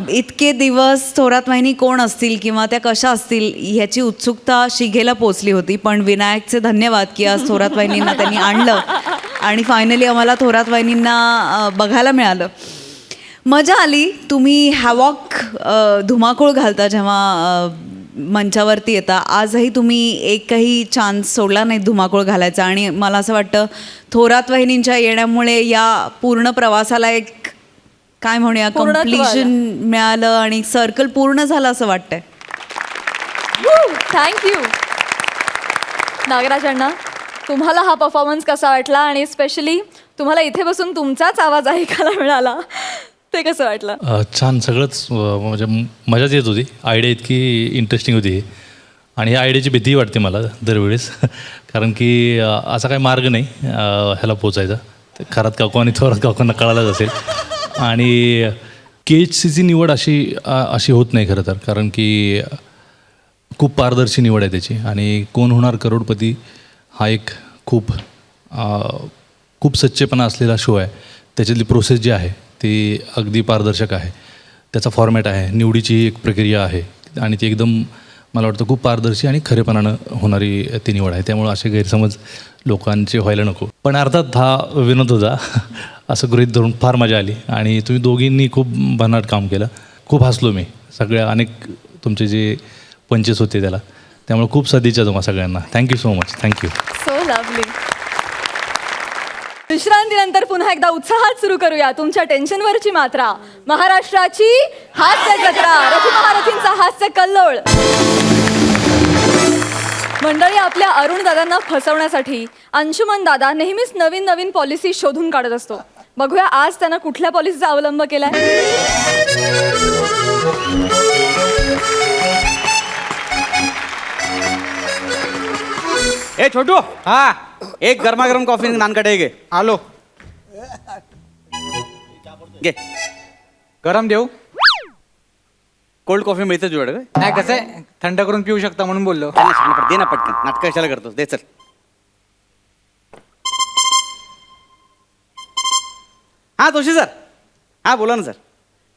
इतके दिवस थोरात वहिनी कोण असतील किंवा त्या कशा असतील ह्याची उत्सुकता शिगेला पोचली होती, पण विनायकचे धन्यवाद की आज थोरात वहिनींना त्यांनी आणलं आणि फायनली आम्हाला थोरात वहिनींना बघायला मिळालं. मजा आली. तुम्ही हॅवॉक धुमाकूळ घालता जेव्हा मंचावरती येता. आजही तुम्ही एकही चान्स सोडला नाही धुमाकूळ घालायचा, आणि मला असं वाटतं थोरात वहिनींच्या येण्यामुळे या पूर्ण प्रवासाला एक काय म्हणूया पूर्णत्व कम्प्लिशन मिळालं आणि सर्कल पूर्ण झालं असं वाटतंय. थँक्यू. नागराज अण्णा, तुम्हाला हा परफॉर्मन्स कसा वाटला आणि स्पेशली तुम्हाला इथे बसून तुमचाच आवाज ऐकायला मिळाला ते कसं वाटलं? छान, सगळंच म्हणजे मजाच येत होती. आयडिया इतकी इंटरेस्टिंग होती ही. आणि ह्या आयडियाची भीती वाटते मला दरवेळेस कारण की असा काही मार्ग नाही ह्याला पोचायचा. ते खरात काकू आणि थोरात काकूंना कळायलाच असेल. आणि KHCची निवड अशी होत नाही खरं तर, कारण की खूप पारदर्शी निवड आहे त्याची. आणि कोण होणार करोडपती हा एक खूप सच्चेपणा असलेला शो आहे. त्याच्यातली प्रोसेस जी आहे ती अगदी पारदर्शक आहे. त्याचा फॉर्मॅट आहे, निवडीची एक प्रक्रिया आहे आणि ती एकदम मला वाटतं खूप पारदर्शी आणि खरेपणानं होणारी ती निवड आहे. त्यामुळं असे गैरसमज लोकांचे व्हायला नको. पण अर्थात हा विनोद होता असं गृहीत धरून फार मजा आली. आणि तुम्ही दोघींनी खूप भन्नाट काम केलं. खूप हसलो मी. अनेक तुमचे जे पंचेस होते त्याला. त्यामुळे खूप सदिच्छा तुम्हाला सगळ्यांना. Thank you so much. Thank you. So lovely. विश्रांतीनंतर पुन्हा एकदा उत्साहात सुरू करूया तुमच्या टेन्शनवरची मात्रा. महाराष्ट्राची हास्य जत्रा, रथी महारथींचा हास्य कल्लोळ. मंडळी, आपल्या अरुण दादांना फसवण्यासाठी अंशुमन दादा नेहमीच नवीन नवीन पॉलिसी शोधून काढत असतो. बघूया आज त्यानं कुठल्या पॉलिसीचा अवलंब केलाय. ए छोटू, हा एक गरमागरम कॉफी नानकटे घे. आलो. घे. गरम देऊ? कोल्ड कॉफी मिळते तुझ्याकडे? नाही, कसं आहे, थंड करून पिऊ शकता म्हणून बोललो. दे ना पटकन. नाटक कशाला करतोस? दे चल. हा जोशी सर. हा बोला ना सर.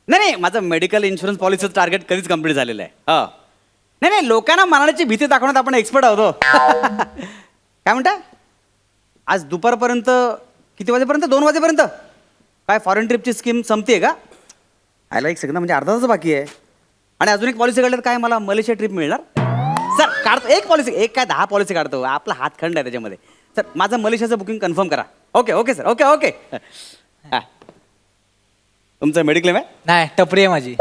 नाही, माझं मेडिकल इन्शुरन्स पॉलिसीचं टार्गेट कधीच कम्प्लीट झालेलं आहे. हा नाही, लोकांना मरणाची भीती दाखवण्यात आपण एक्सपर्ट आहोत. काय म्हणता? आज दुपारपर्यंत किती वाजेपर्यंत? 2 वाजेपर्यंत काय फॉरेन ट्रिपची स्कीम संपते का? आयला एक सेकंद, म्हणजे अर्धा तास बाकी आहे. आणि अजून एक पॉलिसी काढल्यात काय मला मलेशिया ट्रिप मिळणार? सर काढतो एक पॉलिसी, एक काय 10 पॉलिसी काढतो. आपला हातखंड आहे त्याच्यामध्ये. सर माझं मलेशियाचं बुकिंग कन्फर्म करा. Okay sir. ओके. हां, तुमचं मेडिक्लेम आहे? नाही, टपरी आहे माझी.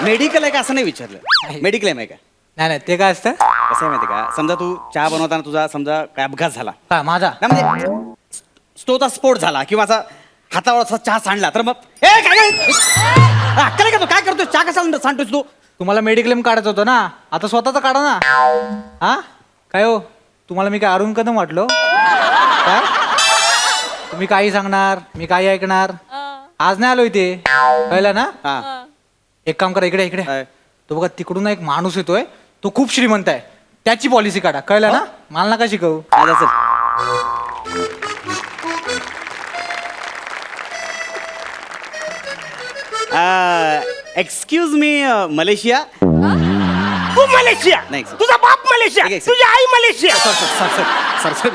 मेडिकल आहे का असं नाही विचारलं. मेडिक्लेम आहे का? नाही, ते काय असतं? कसं आहे माहिती का, समजा तू चहा बनवताना तुझा समजा काय अपघात झाला, काय माझा? नाही म्हणजे स्तोचा स्फोट झाला किंवा असा हातावर असा चहा सांडला तर मग काय करतो? काय करतो? चहा कसा सांडतोस तू? तुम्हाला मेडिक्लेम काढायचं होतं ना, आता स्वतःच काढा ना. हा काय हो, तुम्हाला मी काय अरुण कदम वाटलो काय? तुम्ही काही सांगणार, मी काही ऐकणार. आज नाही आलो इथे, कळलं ना? हा, एक काम करा, इकडे काय? तो बघा तिकडून एक माणूस येतोय, तो खूप श्रीमंत आहे, त्याची पॉलिसी काढा. कळलं ना? मला नका शिकवू. आज असेल. Excuse me, Malaysia? तू मलेशिया? नाही सर. तुझा बाप मलेशिया, एक second. तुझी आई मलेशिया. सर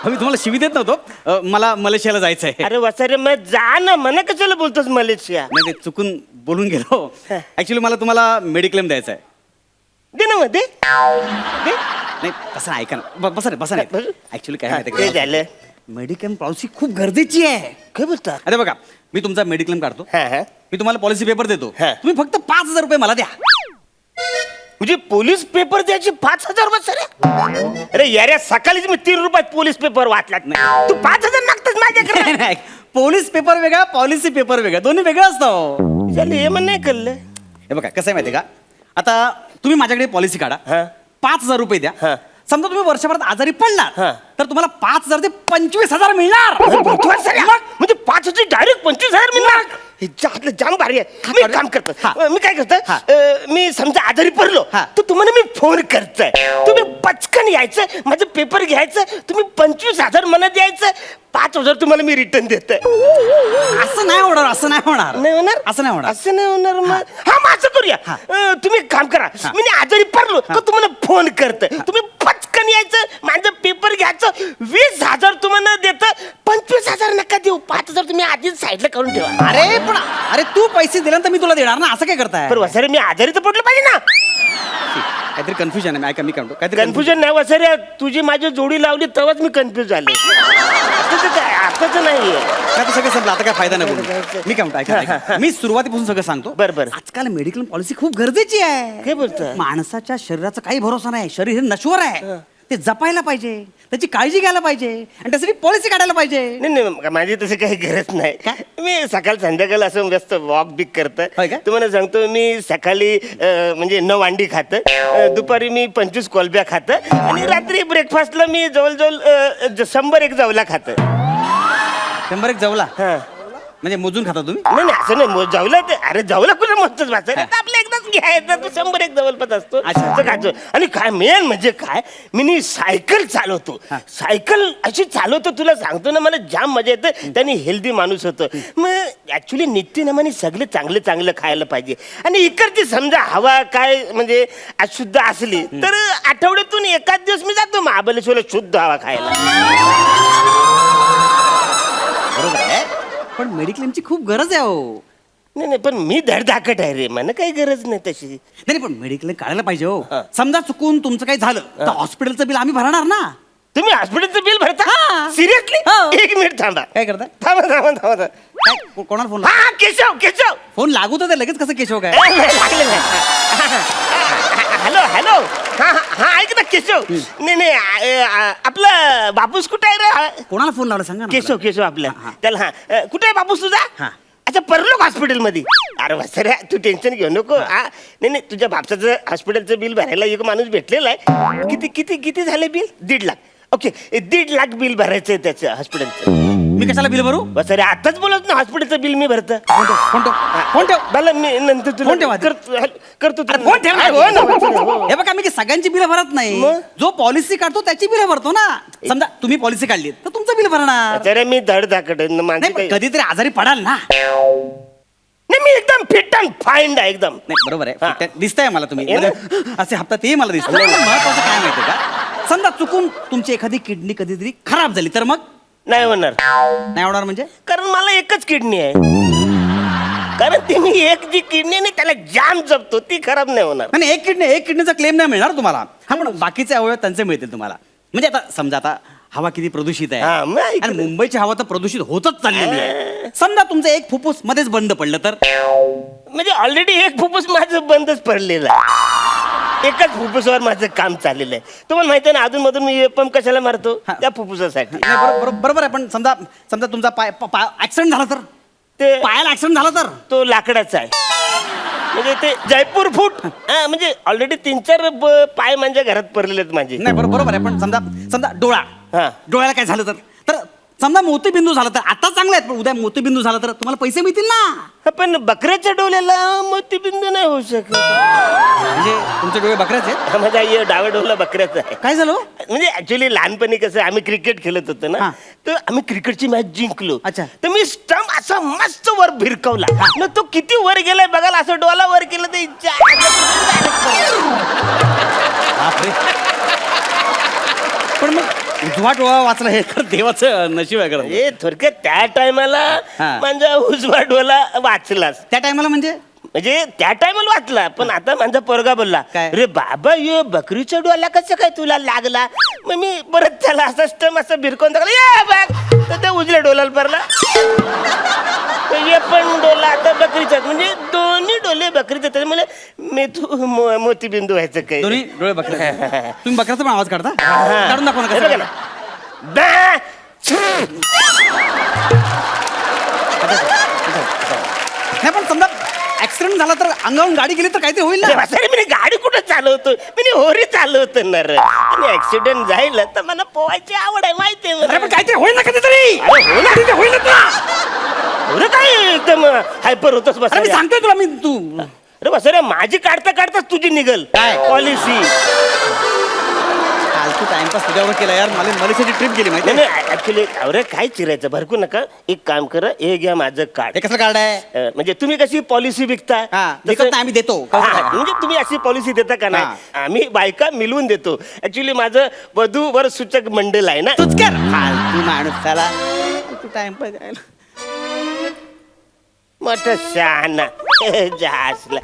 मी तुम्हाला शिवी देत नव्हतो. मला मलेशियाला जायचं आहे. अरे वसारे मग जा ना, मला कशाला बोलतोस मलेशिया? नाही, ते चुकून बोलून गेलो. ऍक्च्युली मला तुम्हाला मेडिक्लेम द्यायचा आहे. दे ना मध्ये. नाही तसं ऐका ना, बसा रे. ऍक्च्युली काय माहिती ते झालं. मेडिक्लेम पॉलिसी खूप गरजेची आहे. काय बोलता? अरे बघा, मी तुमचा मेडिक्लेम काढतो. हा. मी तुम्हाला पॉलिसी पेपर देतो. हा. तुम्ही फक्त 5,000 रुपये मला द्या. म्हणजे पोलीस पेपर द्यायचे 5,000 वसारे? अरे यार, सकाळीच मी 3 रुपयात पोलीस पेपर वाचलात नाही. तू 5,000 मागतोस माझ्याकडे? नाही, पोलीस पेपर वेगळा, पॉलिसी पेपर वेगळा, दोन्ही वेगळं असतं. चल हे म्हण नाही कळलं. हे बघा कसं आहे माहिती आहे का, आता तुम्ही माझ्याकडे पॉलिसी काढा. हा. 5,000 रुपये द्या. हा. समजा तुम्ही वर्षभरात आजारी पडलात हा. तर तुम्हाला 5,000 ते 25,000 मिळणार. म्हणजे 5,000 डायरेक्ट 25,000 मिळणार? हे जातलं जाम भारी आहे. मी एक काम करतो. हा. मी काय करतो, हा. मी समजा आजारी पडलो हा. तर तुम्हाला मी फोन करतोय. तुम्ही पचकन यायचं, माझं पेपर घ्यायचं, तुम्ही 25,000 मला द्यायचं, 5,000 तुम्हाला मी रिटर्न देतोय. असं नाही होणार. असं नाही होणार. नाही होणार? असं नाही होणार. असं नाही होणार मग? हा, मग असं करूया. तुम्ही एक काम करा, मी आजारी पडलो तर तुम्हाला फोन करतोय, तुम्ही पचकन यायचं, माझं पेपर घ्यायचं, 20,000 तुम्हाला देतं, 25,000 नका देऊ, 5,000 तुम्ही आधीच साईडला करून ठेवा. अरे तू पैसे दिल्यानंतर मी तुला देणार ना, असं काय करताय? बरोबर सर, मी आजारी तर पडलो पाहिजे ना. काहीतरी कन्फ्युजन आहे ऐका मी काय म्हणतो काहीतरी कन्फ्युजन नाही वसरे, तुझी माझी जोडी लावली तेव्हाच मी कन्फ्युज झाले. आताच नाहीये. आता सगळं संपलं, आता काय फायदा नाही बोलून. मी काय म्हणतो ऐका मी सुरुवातीपासून सगळं सांगतो. बरं. आजकाल मेडिकल पॉलिसी खूप गरजेची आहे. काय बोलतोय? माणसाच्या शरीराचा काही भरोसा नाही. शरीर हे नश्वर आहे, ते जपायला पाहिजे, त्याची काळजी घ्यायला पाहिजे आणि त्यासाठी पॉलिसी काढायला पाहिजे. नाही माझी तशी काही गरज नाही. मी सकाळ संध्याकाळ असं जास्त वॉक बिक करत. होय का? तुम्हाला सांगतो मी सकाळी म्हणजे 9 अंडी खातं, दुपारी मी 25 कोलब्या खातं आणि रात्री ब्रेकफास्टला मी जवळजवळ 100 जवला खातं. 100 जवला हा. म्हणजे मोजून खाता तुम्ही? नाही असं नाही जवला ते, अरे जवला कुठे मोजतच वाचायला आपलं एकदाच घ्यायचं. तू 100 जवळपास असतो असं खायचो. आणि काय मेन म्हणजे काय, मी सायकल चालवतो. सायकल अशी चालवतो, तुला सांगतो ना, मला जाम मजा येते. त्यांनी हेल्दी माणूस होतो. मग ऍक्च्युली नित्यनेमाने सगळे चांगलं खायला पाहिजे. आणि इकडची समजा हवा काय म्हणजे अशुद्ध असली तर आठवड्यातून एकाच दिवस मी जातो महाबळेश्वरला शुद्ध हवा खायला. बरोबर आहे, पण मेडिक्लेमची खूप गरज आहे हो. नाही पण मी धडधाकट आहे रे, मला काही गरज नाही तशी. नाही पण मेडिक्लेम काढायला पाहिजे हो. समजा चुकून तुमचं काही झालं तर हॉस्पिटलचं बिल आम्ही भरणार ना. तुम्ही हॉस्पिटलचं बिल भरता? सिरियसली? हो. 1 मिनिट थांबा. काय करता? थांबा. काय कोणाला फोन हा केशव फोन लागू तर लगेच कसं केशव काय? लागलं नाही. हॅलो हा ऐक ना केशव. नाही आपलं बापूस कुठे आहे रे? कोणाला फोन लावला सांगा ना. केशव आपला त्याला कुठे आहे बापूस तुझा? अच्छा परलोक हॉस्पिटल मध्ये. अरे वसऱ्या तू टेन्शन घेऊ नको. नाही तुझ्या बापसाचं हॉस्पिटलचं बिल भरायला एक माणूस भेटलेला आहे. किती झाले bill? 1.5 lakh. Okay 1.5 lakh bill भरायचंय त्याचं हॉस्पिटलचं. मी कशाला बिल भरू? वसऱ्या आताच बोलत ना हॉस्पिटलचं बिल मी भरतं. फोन ठेव. मला मी नंतर तुला फोन ठेवा. करतो फोन ठेव. हो ना. हे बघा मी सगळ्यांची बिलं भरत नाही. मग? जो पॉलिसी काढतो त्याची बिलं भरतो ना. समजा तुम्ही पॉलिसी काढली तर तुमचं बिल भरणार. अरे मी धडधाकट माझी नाही पण कधीतरी आजारी पडाल ना. नाही मी एकदम फिट अँड फाईन आहे एकदम. नाही बरोबर आहे, दिसतंय मला तुम्ही असे हप्ता ते मला दिसतं. महत्वाचं काय माहितीये का, समजा चुकून तुमची एखादी किडनी कधीतरी खराब झाली तर मग नाही होणार. नाही होणार म्हणजे? कारण मला एकच किडनी आहे. कारण ती मी एक जी किडनी नाही त्याला जाम जपतो ती खराब नाही होणार. नाही एक किडनीचा क्लेम नाही मिळणार तुम्हाला. हा पण बाकीचे अवयव त्यांचे मिळतील तुम्हाला. म्हणजे आता समजा आता हवा किती प्रदूषित आहे हा, मग ऐक आणि मुंबईची हवा तर प्रदूषित होतच चाललेली आहे. समजा तुमचं एक फुफ्फुस मध्येच बंद पडलं तर? म्हणजे ऑलरेडी एक फुफ्फुस माझं बंदच पडलेलं आहे. एकाच फुफ्फुसावर माझं काम चाललेलं आहे. तुम्हाला माहिती आहे ना अधून मधून मी पंप कशाला मारतो? त्या फुफ्फुसासाठी. नाही, बरोबर आहे पण समजा तुमचा पाय ऍक्सिडेंट झाला तर? ते पायाला ऍक्सिडेंट झाला तर? तो लाकडाचा आहे. म्हणजे ते जयपूर फूट म्हणजे ऑलरेडी 3-4 पाय माझ्या घरात पडलेले आहेत माझे. नाही बरोबर आहे पण समजा डोळा, हा. डोळ्याला काय झालं तर समजा मोतीबिंदू झाला तर आता चांगलं आहे पण उद्या मोतीबिंदू झाला तर तुम्हाला पैसे मिळतील ना. पण बकऱ्याच्या डोल्याला मोतीबिंदू नाही होऊ शकत. म्हणजे तुमचे डोळे बकऱ्याचे आहेत? माझा डावा डोला बकऱ्याचा आहे. काय झालं? म्हणजे ऍक्च्युली लहानपणी कसं आम्ही क्रिकेट खेळत होतो ना, तर आम्ही क्रिकेटची मॅच जिंकलो. अच्छा. तर मी स्टंप असा मस्त वर भिरकवला. मग तो किती वर गेलाय बघायला, असं डोला वर केलं तर पण मग उजवा डोळा वाचला हे तर देवाचं नशीब आहे. हे थोडक्यात त्या टायमाला हा. माझा उजवा डोला वाचलाच. त्या टायमाला म्हणजे त्या टायमाला वाचला. पण आता माझा पोरगा बोलला, काय? रे बाबा ये बकरीच्या डोला कसं काय तुला लागला? मग मी परत त्याला असं स्टम असं भिरकून टाकला, ये बघ तर त्या उजव्या डोलाला पडला. हे पण डोला आता बकरीचा, म्हणजे दोन्ही डोले बकरीचे. त्यामुळे मी तू मोतीबिंदू व्हायचं काय? दोन्ही डोळे बकऱ्या. तुम्ही बकऱ्याचा पण आवाज काढता? हा. काढून दाखवा ना हे कसं बघा ना. काढता. बा! नाही पण समजा ऍक्सिडेंट झाला तर अंगावरून गाडी गेली तर काहीतरी होईल अरे ना. वासरे, मी गाडी कुठं चालवतो? मी होरी चालवतो ना रे. आणि ऍक्सिडेंट झालं तर मला पोहायची आवड आहे, माहिती आहे अरे मला. पण काहीतरी होईल ना कधीतरी. होईल ना. अरे काय एकदम हायपर होतस बस. अरे मी सांगतोय तुला तू अरे बसरे माझी काढताच तुझी निघल काय? पॉलिसी. फालतू टाइमपास तुझ्यावर केला यार. मला मलेशियाची ट्रिप गेली माहिती आहे? नाही ऍक्च्युली अरे काय चिरायचं भरकू नका. एक काम करा, हे घ्या माझं कार्ड. हे कसं कार्ड आहे? म्हणजे तुम्ही कशी पॉलिसी विकता हा, तसं- विकत नाही, आम्ही देतो. हा, म्हणजे तुम्ही अशी पॉलिसी देता का नाही? आम्ही बायका मिळवून देतो. ऍक्च्युली माझं वधूवर सूचक मंडळ आहे ना. तूच कर. फालतू माणूस चला तू टाइमपास द्यायला. मोठा शहाणा जासला.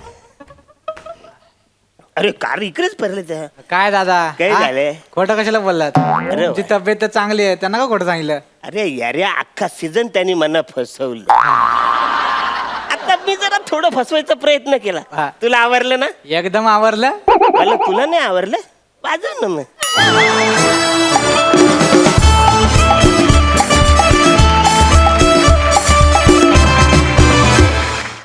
अरे कार इकडेच पडले त्या काय दादा काय हा? झालंय? खोटं कशाला बोललात अरे तुमची तब्येत तर चांगली आहे त्यांना का खोटं सांगितलं अरे यारे अख्खा सीझन त्यांनी मला फसवलं. आता मी जरा थोडं फसवायचा प्रयत्न केला. हा. तुला आवडलं ना? एकदम आवरलं मला तुला नाही आवडलं? वाजव ना मग.